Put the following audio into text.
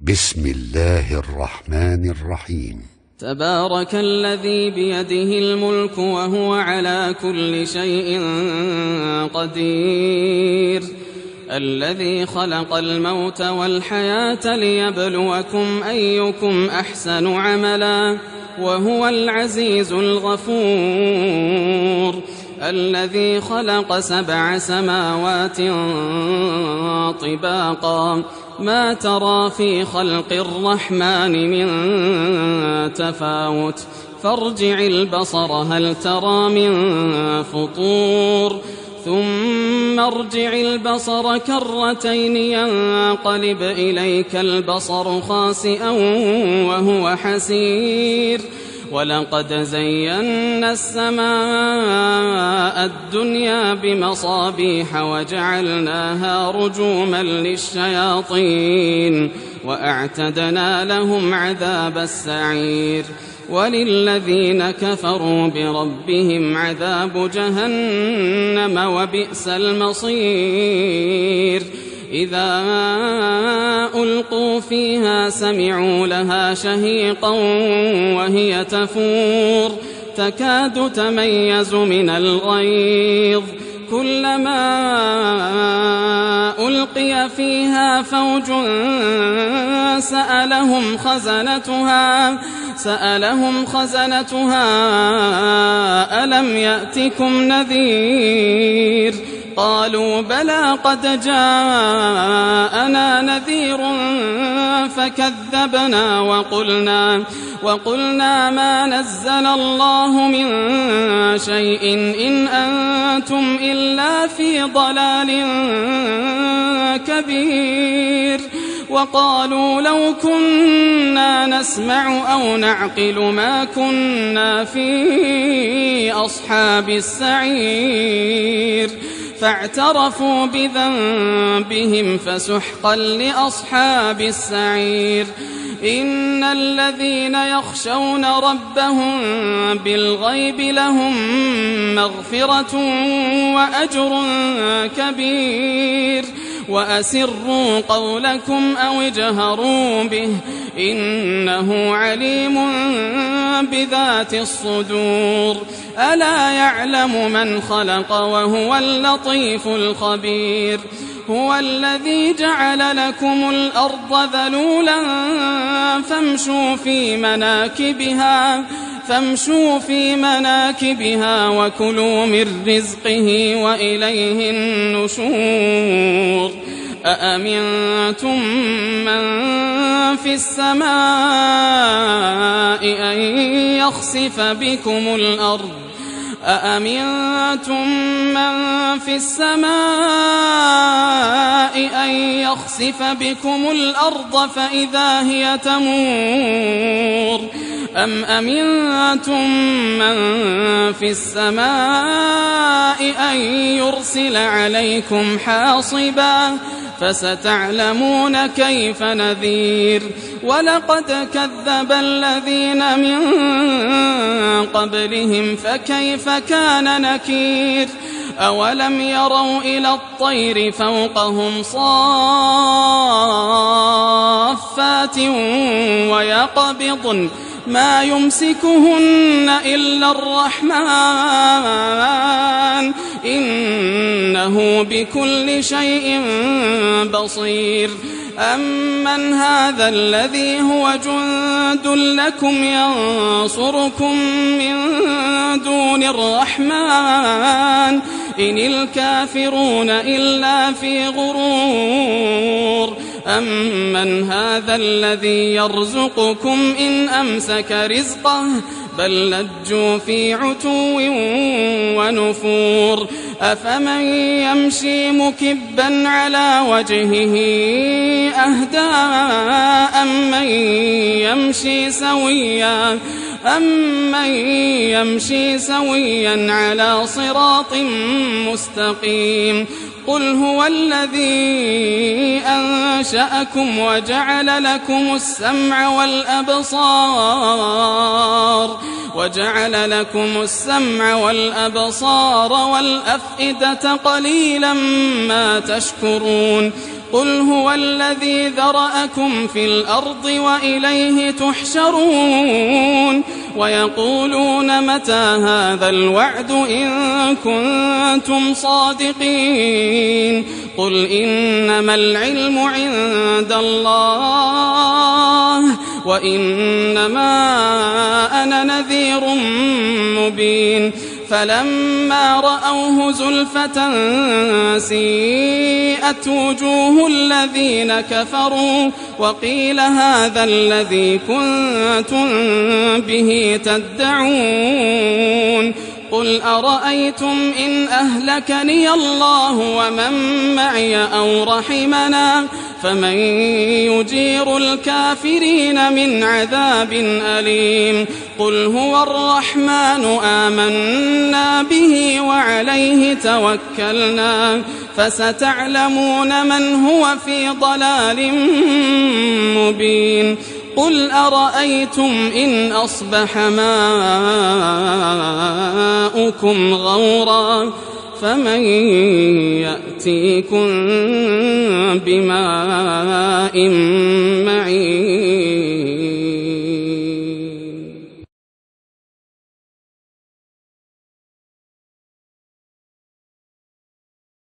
بسم الله الرحمن الرحيم. تبارك الذي بيده الملك وهو على كل شيء قدير، الذي خلق الموت والحياة ليبلوكم أيكم أحسن عملا وهو العزيز الغفور، الذي خلق 7 سماوات طباقا ما ترى في خلق الرحمن من تفاوت، فارجع البصر هل ترى من فطور، ثم ارجع البصر كرتين ينقلب إليك البصر خاسئا وهو حسير، ولقد زينا السماء الدنيا بمصابيح وجعلناها رجوما للشياطين وأعتدنا لهم عذاب السعير، وللذين كفروا بربهم عذاب جهنم وبئس المصير، إذا ألقوا فيها سمعوا لها شهيقا وهي تفور تكاد تميز من الغيظ، كلما ألقي فيها فوج سألهم خزنتها ألم يأتكم نذير، قالوا بلى قد جاءنا نذير فكذبنا وقلنا ما نزل الله من شيء إن أنتم إلا في ضلال كبير، وقالوا لو كنا نسمع أو نعقل ما كنا في أصحاب السعير، فاعترفوا بذنبهم فسحقا لأصحاب السعير، إن الذين يخشون ربهم بالغيب لهم مغفرة وأجر كبير، وأسروا قولكم أو اجهروا به إنه عليم بذات الصدور، ألا يعلم من خلق وهو اللطيف الخبير، هو الذي جعل لكم الأرض ذلولا فامشوا في مناكبها وكلوا من رزقه وإليه النشور، أأمنتم من في السماء أن يخسف بكم الأرض فإذا هي تمور، أم أمنتم من في السماء أن يرسل عليكم حاصبا فستعلمون كيف نذير، ولقد كذب الذين من قبلهم فكيف كان نكير، أولم يروا إلى الطير فوقهم صافات ويقبضن ما يمسكهن إلا الرحمن إنه بكل شيء بصير، أمن هذا الذي هو جند لكم ينصركم من دون الرحمن إن الكافرون إلا في غرور، أمن هذا الذي يرزقكم إن أمسك رزقه بل لجوا في عتو ونفور، أفمن يمشي مكبا على وجهه أهدى أمن يمشي سويا على صراط مستقيم، قل هو الذي أنشأكم وجعل لكم السمع والأبصار والأفئدة قليلا ما تشكرون، قل هو الذي ذرأكم في الأرض وإليه تحشرون ويقولون متى هذا الوعد إن كنتم صادقين قل إنما العلم عند الله وإنما أنا نذير مبين فلما رأوه زلفة سيئت وجوه الذين كفروا وقيل هذا الذي كنتم به تدعون قل أرأيتم إن أهلكني الله ومن معي أو رحمنا فمن يجير الكافرين من عذاب أليم قل هو الرحمن آمنا به وعليه توكلنا فستعلمون من هو في ضلال مبين قل أرأيتم إن أصبح ماؤكم غورا فمن يأتيكم بماء